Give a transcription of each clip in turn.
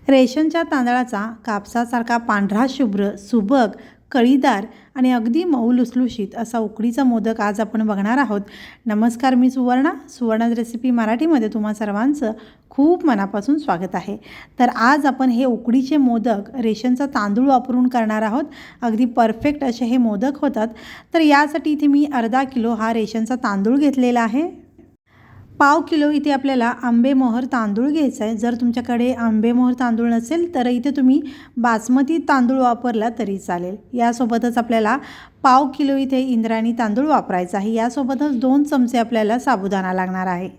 रेशनच्या तांदळाचा कापसासारखा पांढरा शुभ्र सुबक कळीदार आणि अगदी मऊ लुसलुशीत असा उकडीचा मोदक आज आपण बघणार आहोत. नमस्कार, मी सुवर्णाज रेसिपी मराठीमध्ये तुम्हा सर्वांचं खूप मनापासून स्वागत आहे. तर आज आपण हे उकडीचे मोदक रेशनचा तांदूळ वापरून करणार आहोत. अगदी परफेक्ट असे हे मोदक होतात. तर यासाठी इथे मी अर्धा किलो हा रेशनचा तांदूळ घेतलेला आहे. पाव किलो इथे आपल्याला आंबेमोहर तांदूळ घ्यायचा आहे. जर तुमच्याकडे आंबेमोहर तांदूळ नसेल तर इथे तुम्ही बासमती तांदूळ वापरला तरी चालेल. यासोबतच आपल्याला पाव किलो इथे इंद्रायणी तांदूळ वापरायचा आहे. यासोबतच 2 चमचे आपल्याला साबुदाणा लागणार आहे.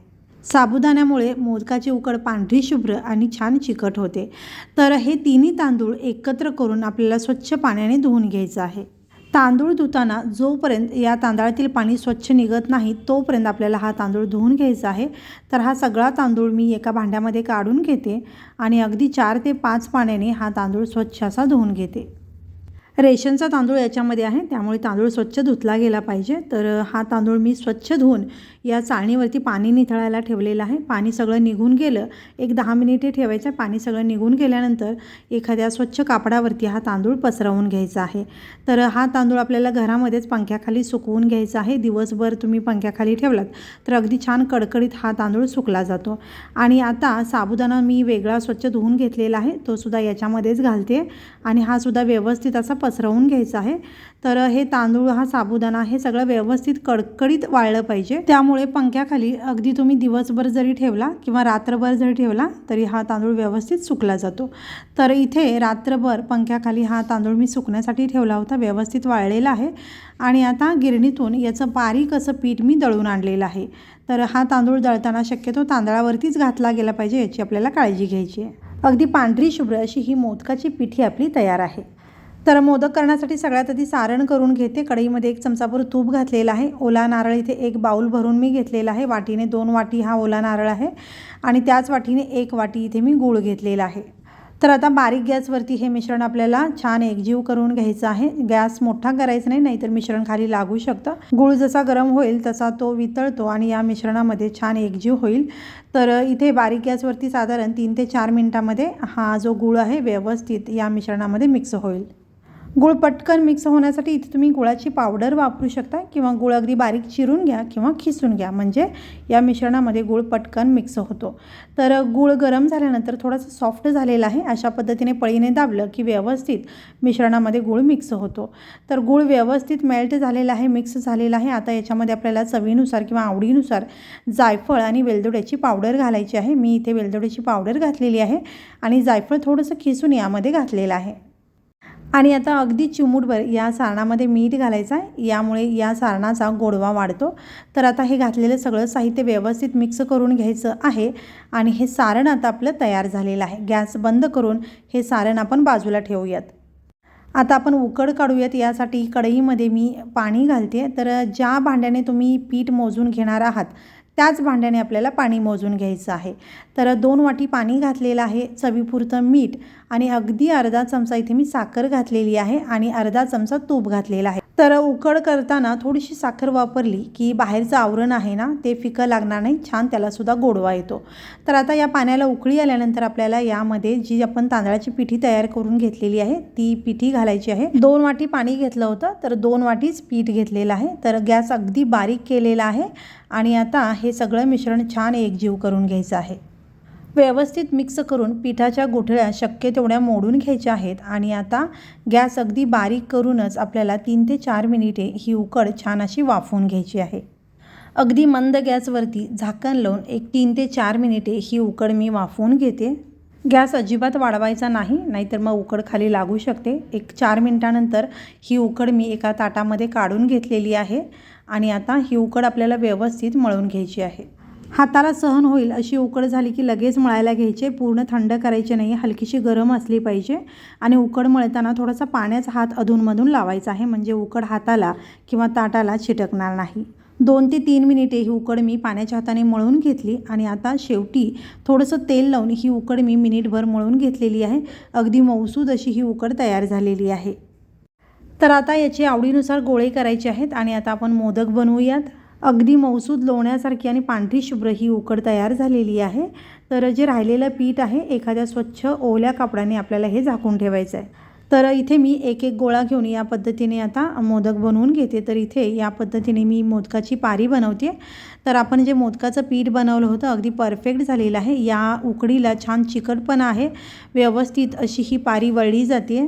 साबुदाण्यामुळे मोदकाची उकड पांढरी शुभ्र आणि छान चिकट होते. तर हे तिन्ही तांदूळ एकत्र करून आपल्याला स्वच्छ पाण्याने धुवून घ्यायचं आहे. तांदूळ धुताना जोपर्यंत या तांदळातील पाणी स्वच्छ निघत नाही तोपर्यंत आपल्याला हा तांदूळ धुवून घ्यायचा आहे. तर हा सगळा तांदूळ मी एका भांड्यामध्ये काढून घेते आणि अगदी 4 ते 5 पाण्याने हा तांदूळ स्वच्छ असा धुवून घेते. रेशनचा तांदूळ याच्यामध्ये आहे, त्यामुळे तांदूळ स्वच्छ धुतला गेला पाहिजे. तर हा तांदूळ मी स्वच्छ धुवून या चाळणीवरती पाणी निथळायला ठेवलेलं आहे. पाणी सगळं निघून गेलं, एक 10 मिनिटे ठेवायचं. पाणी सगळं निघून गेल्यानंतर एखाद्या स्वच्छ कापडावरती हा तांदूळ पसरवून घ्यायचा आहे. तर हा तांदूळ आपल्याला घरामध्येच पंख्याखाली सुकवून घ्यायचा आहे. दिवसभर तुम्ही पंख्याखाली ठेवलात तर अगदी छान कडकडीत हा तांदूळ सुकला जातो. आणि आता साबुदाणा मी वेगळा स्वच्छ धुवून घेतलेला आहे, तो सुद्धा याच्यामध्येच घालते आणि हा सुद्धा व्यवस्थित असा पसरवून घ्यायचा आहे. तर हे तांदूळ, हा साबुदाणा हे सगळं व्यवस्थित कडकडीत वाळलं पाहिजे. त्यामुळे पंख्याखाली अगदी तुम्ही दिवसभर जरी ठेवला किंवा रात्रभर जरी ठेवला तरी हा तांदूळ व्यवस्थित सुकला जातो. तर इथे रात्रभर पंख्याखाली हा तांदूळ मी सुकण्यासाठी ठेवला होता, व्यवस्थित वाळलेला आहे. आणि आता गिरणीतून याचं बारीक असं पीठ मी दळून आणलेलं आहे. तर हा तांदूळ दळताना शक्यतो तांदळावरतीच घातला गेला पाहिजे, याची आपल्याला काळजी घ्यायची आहे. अगदी पांढरी शुभ्र अशी ही मोदकाची पिठी आपली तयार आहे. तर मोदक करण्यासाठी सगळ्यात आधी सारण करून घेते. कढईमध्ये 1 चमचाभर तूप घातलेला आहे. ओला नारळ इथे 1 बाऊल भरून मी घेतलेला आहे. वाटीने 2 वाटी हा ओला नारळ आहे आणि त्याच वाटीने 1 वाटी इथे मी गूळ घेतलेला आहे. तर आता बारीक गॅसवरती हे मिश्रण आपल्याला छान एकजीव करून घ्यायचं आहे. गॅस मोठा करायचा नाही, नाहीतर मिश्रण खाली लागू शकतं. गूळ जसा गरम होईल तसा तो वितळतो आणि या मिश्रणामध्ये छान एकजीव होईल. तर इथे बारीक गॅसवरती साधारण 3 ते 4 मिनिटांमध्ये हा जो गूळ आहे व्यवस्थित या मिश्रणामध्ये मिक्स होईल. गूळ पटकन मिक्स होण्यासाठी इथे तुम्ही गुळाची पावडर वापरू शकता किंवा गूळ अगदी बारीक चिरून घ्या किंवा खिसून घ्या, म्हणजे या मिश्रणामध्ये गूळ पटकन मिक्स होतो. तर गूळ गरम झाल्यानंतर थोडंसं सॉफ्ट झालेलं आहे, अशा पद्धतीने पळीने दाबलं की व्यवस्थित मिश्रणामध्ये गूळ मिक्स होतो. तर गूळ व्यवस्थित मेल्ट झालेला आहे, मिक्स झालेला आहे. आता याच्यामध्ये आपल्याला चवीनुसार किंवा आवडीनुसार जायफळ आणि वेलदोड्याची पावडर घालायची आहे. मी इथे वेलदोड्याची पावडर घातलेली आहे आणि जायफळ थोडंसं खिसून यामध्ये घातलेलं आहे. आणि आता अगदी चिमूटभर या सारणामध्ये मीठ घालायचं आहे, यामुळे या सारणाचा गोडवा वाढतो. तर आता हे घातलेलं सगळं साहित्य व्यवस्थित मिक्स करून घ्यायचं आहे आणि हे सारण आता आपलं तयार झालेलं आहे. गॅस बंद करून हे सारण आपण बाजूला ठेवूयात. आता आपण उकड काढूयात. यासाठी कढईमध्ये मी पाणी घालते. तर ज्या भांड्याने तुम्ही पीठ मोजून घेणार आहात त्याच भांड्याने आपल्याला पाणी मोजून घ्यायचं आहे. तर 2 वाटी पाणी घातलेलं आहे, चवीपुरतं मीठ आणि अगदी अर्धा चमचा इथे मी साखर घातलेली आहे आणि अर्धा चमचा तूप घातलेला आहे. तर उकड करताना थोडीशी साखर वापरली की बाहेरचं आवरण आहे ना ते फिकं लागणार नाही, छान त्यालासुद्धा गोडवा येतो. तर आता या पाण्याला उकळी आल्यानंतर आपल्याला यामध्ये जी आपण तांदळाची पिठी तयार करून घेतलेली आहे ती पिठी घालायची आहे. 2 वाटी पाणी घेतलं होतं, तर 2 वाटीच पीठ घेतलेलं आहे. तर गॅस अगदी बारीक केलेला आहे आणि आता हे सगळं मिश्रण छान एकजीव करून घ्यायचं आहे. व्यवस्थित मिक्स करून पिठाच्या गुठळ्या शक्य तेवढ्या मोडून घ्यायच्या आहेत. आणि आता गॅस अगदी बारीक करूनच आपल्याला 3 ते 4 मिनिटे ही उकड छान अशी वाफवून घ्यायची आहे. अगदी मंद गॅसवरती झाकण लावून एक 3 ते 4 मिनिटे ही उकड मी वाफवून घेते. गॅस अजिबात वाढवायचा नाही, नाहीतर मग उकड खाली लागू शकते. एक 4 मिनिटानंतर ही उकड मी एका ताटामध्ये काढून घेतलेली आहे आणि आता ही उकड आपल्याला व्यवस्थित मळून घ्यायची आहे. हाताला सहन होईल अशी उकड झाली की लगेच मळायला घ्यायचे, पूर्ण थंड करायचे नाही, हलकीशी गरम असली पाहिजे. आणि उकड मळताना थोडासा पाण्याचा हात अधूनमधून लावायचा आहे, म्हणजे उकड हाताला किंवा ताटाला चिटकणार नाही. 2 ते 3 मिनिटे ही उकड मी पाण्याच्या हाताने मळून घेतली आणि आता शेवटी थोडंसं तेल लावून ही उकड मी मिनिटभर मळून घेतलेली आहे. अगदी मऊसूद अशी ही उकड तयार झालेली आहे. तर आता याची आवडीनुसार गोळे करायचे आहेत आणि आता आपण मोदक बनवूयात. अगदी मऊसूद लोण्यासारखी आणि पांढरी शुभ्र ही उकड तयार झालेली आहे। तर जे राहिलेलं पीठ आहे एखाद्या स्वच्छ ओल्या कापडाने आपल्याला हे झाकून ठेवायचं आहे। तर इथे मी एक एक गोळा घेऊन या पद्धतीने आता मोदक बनवून घेते। तर इथे या पद्धतीने मी मोदकाची पारी बनवते। तर आपण जे मोदकाचं पीठ बनवलं होतं अगदी परफेक्ट झालेलं आहे। या उकडीला छान चिकटपणा आहे, व्यवस्थित अशी ही पारी वळली जाते।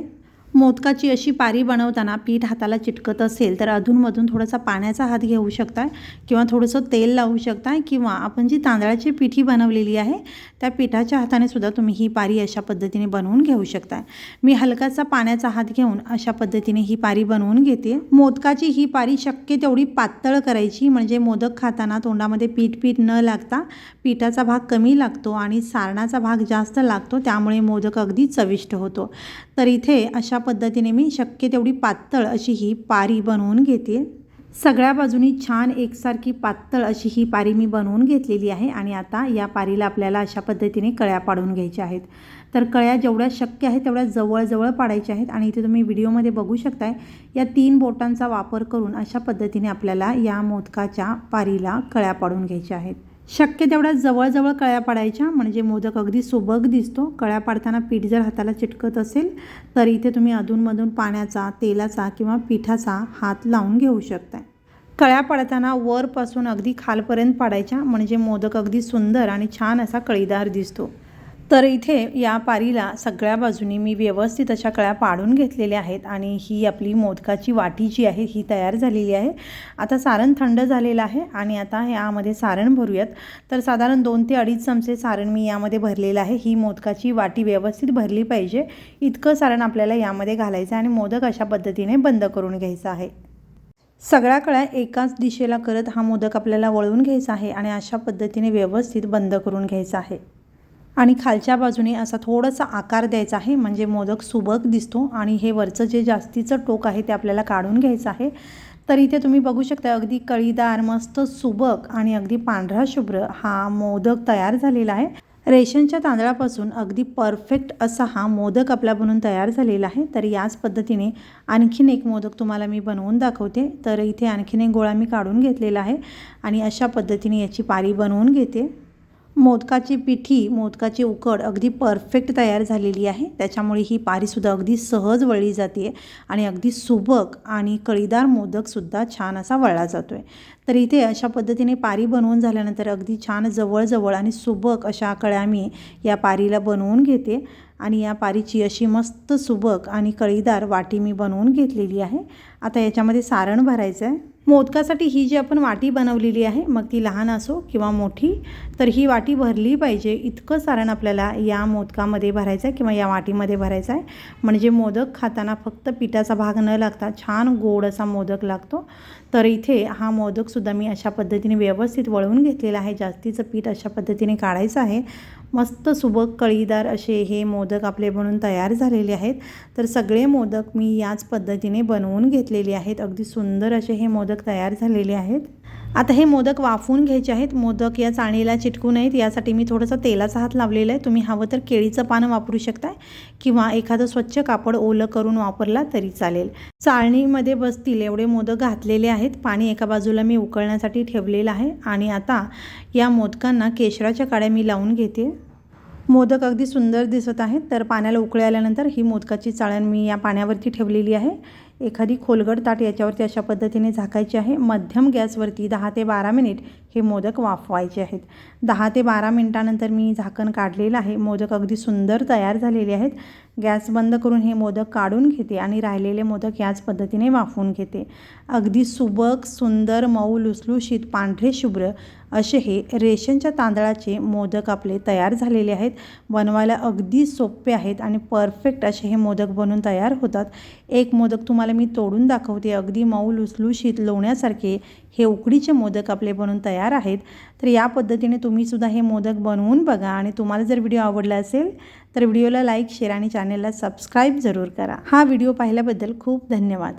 मोदकाची अशी पारी बनवताना पीठ हाताला चिटकत असेल तर अधूनमधून थोडासा पाण्याचा हात घेऊ शकता किंवा थोडंसं तेल लावू शकता किंवा आपण जी तांदळाची पिठी बनवलेली आहे त्या पिठाच्या हाताने सुद्धा तुम्ही ही पारी अशा पद्धतीने बनवून घेऊ शकता। मी हलकासा पाण्याचा हात घेऊन अशा पद्धतीने ही पारी बनवून घेते। मोदकाची ही पारी शक्य तेवढी पातळ करायची, म्हणजे मोदक खाताना तोंडामध्ये पीठ न लागता पिठाचा भाग कमी लागतो आणि सारणाचा भाग जास्त लागतो, त्यामुळे मोदक अगदी चविष्ट होतो। तर इथे अशा पद्धतीने मी शक्य तेवढी पातळ अशी ही पारी बनवून घेते। सगळ्या बाजूनी छान एकसारखी पातळ अशी ही पारी मी बनवून घेतलेली आहे आणि आता या पारीला आपल्याला अशा पद्धतीने कळ्या पाडून घ्यायच्या आहेत। तर कळ्या जेवढ्या शक्य आहे तेवढ्या जवळ पाडायच्या आहेत आणि इथे तुम्ही व्हिडिओमध्ये बघू शकताय या 3 बोटांचा वापर करून अशा पद्धतीने आपल्याला या मोदकाच्या पारीला कळ्या पाडून घ्यायच्या आहेत। शक्य तेवढ्या जवळ कळ्या पाडायच्या, म्हणजे मोदक अगदी सुबक दिसतो। कळ्या पाडताना पीठ जर हाताला चिटकत असेल तर इथे तुम्ही अधूनमधून पाण्याचा, तेलाचा किंवा पिठाचा हात लावून घेऊ शकता। कळ्या पाडताना वरपासून अगदी खालपर्यंत पाडायच्या, म्हणजे मोदक अगदी सुंदर आणि छान असा कळीदार दिसतो। तर इथे या पारीला सगळ्या बाजूनी मी व्यवस्थित अशा कळ्या पाडून घेतलेल्या आहेत आणि ही आपली मोदकाची वाटी जी आहे ही तयार झालेली आहे। आता सारण थंड झालेलं आहे आणि आता यामध्ये सारण भरूयात। तर साधारण 2 ते 2.5 चमचे सारण मी यामध्ये भरलेलं आहे। ही मोदकाची वाटी व्यवस्थित भरली पाहिजे इतकं सारण आपल्याला यामध्ये घालायचं आहे आणि मोदक अशा पद्धतीने बंद करून घ्यायचा आहे। सगळ्या कळ्या एकाच दिशेला करत हा मोदक आपल्याला वळवून घ्यायचा आहे आणि अशा पद्धतीने व्यवस्थित बंद करून घ्यायचा आहे आणि खालच्या बाजूने असा थोडासा आकार द्यायचा आहे, म्हणजे मोदक सुबक दिसतो आणि हे वरचं जे जास्तीचं टोक आहे ते आपल्याला काढून घ्यायचं आहे। तर इथे तुम्ही बघू शकता अगदी कळीदार, मस्त सुबक आणि अगदी पांढरा शुभ्र हा मोदक तयार झालेला आहे। रेशनच्या तांदळापासून अगदी परफेक्ट असा हा मोदक आपला बनवून तयार झालेला आहे। तर याच पद्धतीने आणखीन एक मोदक तुम्हाला मी बनवून दाखवते। तर इथे आणखीन एक गोळा मी काढून घेतलेला आहे आणि अशा पद्धतीने याची पारी बनवून घेते। मोदकाची पिठी, मोदकाची उकड अगदी परफेक्ट तयार झालेली आहे, त्याच्यामुळे ही पारीसुद्धा अगदी सहज वळली जाते आणि अगदी सुबक आणि कळीदार मोदकसुद्धा छान असा वळला जातो आहे। तर इथे अशा पद्धतीने पारी बनवून झाल्यानंतर अगदी छान जवळ आणि सुबक अशा कळ्या मी या पारीला बनवून घेते आणि या पारीची अशी मस्त सुबक आणि कळीदार वाटी मी बनवून घेतलेली आहे। आता याच्यामध्ये सारण भरायचं आहे। मोदकासाठी ही जी आपण वाटी बनवलेली आहे, मग ती लहान असो किंवा मोठी, तर ही वाटी भरली पाहिजे इतकं सारण आपल्याला या मोदकामध्ये भरायचं आहे किंवा या वाटीमध्ये भरायचं आहे, म्हणजे मोदक खाताना फक्त पिठाचा भाग न लागता छान गोड असा मोदक लागतो। तर इथे हा मोदकसुद्धा मी अशा पद्धतीने व्यवस्थित वळवून घेतलेला आहे। जास्तीचं पीठ अशा पद्धतीने काढायचं आहे। मस्त सुबक कळीदार असे हे मोदक आपले बनून तयार झालेले आहेत। तर सगळे मोदक मी याच पद्धतीने बनवून घेतलेले आहेत। अगदी सुंदर असे हे मोदक तयार झालेले आहेत। आता हे मोदक वाफवून घ्यायचे आहेत। मोदक या चाळणीला चिटकू नयेत यासाठी मी थोडासा तेलाचा हात लावलेला आहे। तुम्ही हवं तर केळीचं पानं वापरू शकता किंवा एखादं स्वच्छ कापड ओलं करून वापरला तरी चालेल। चाळणीमध्ये बसतील एवढे मोदक घातलेले आहेत। पाणी एका बाजूला मी उकळण्यासाठी ठेवलेलं आहे आणि आता या मोदकांना केशराच्या काड्या मी लावून घेते। मोदक अगदी सुंदर दिसत आहेत। तर पाण्याला उकळी आल्यानंतर ही मोदकाची चाळण मी या पाण्यावरती ठेवलेली आहे। एखादी खोलगट ताट याच्यावरती अशा पद्धतीने झाकायची आहे। मध्यम गॅसवरती 10 ते 12 मिनिट हे मोदक वाफवायचे आहेत। 10 ते 12 मिनिटानंतर मी झाकण काढलेलं आहे। मोदक अगदी सुंदर तयार झालेले आहेत। गॅस बंद करून हे मोदक काढून घेते आणि राहिलेले मोदक याच पद्धतीने वाफवून घेते। अगदी सुबक, सुंदर, मऊ, लुसलुशीत, पांढरे शुभ्र असे हे रेशनच्या तांदळाचे मोदक आपले तयार झालेले आहेत। बनवायला अगदी सोपे आहेत आणि परफेक्ट असे हे मोदक बनून तयार होतात। एक मोदक तुम्हाला मी तोडून दाखवते। अगदी मऊ, लुसलुशीत, लोण्यासारखे हे उकडीचे मोदक आपले बनून तयार आहेत। तर या पद्धतीने तुम्ही सुद्धा हे मोदक बनवून बघा आणि तुम्हाला जर व्हिडिओ आवडला असेल तर व्हिडिओला लाईक, शेअर आणि चॅनलला सबस्क्राईब जरूर करा। हा व्हिडिओ पाहिल्याबद्दल खूप धन्यवाद।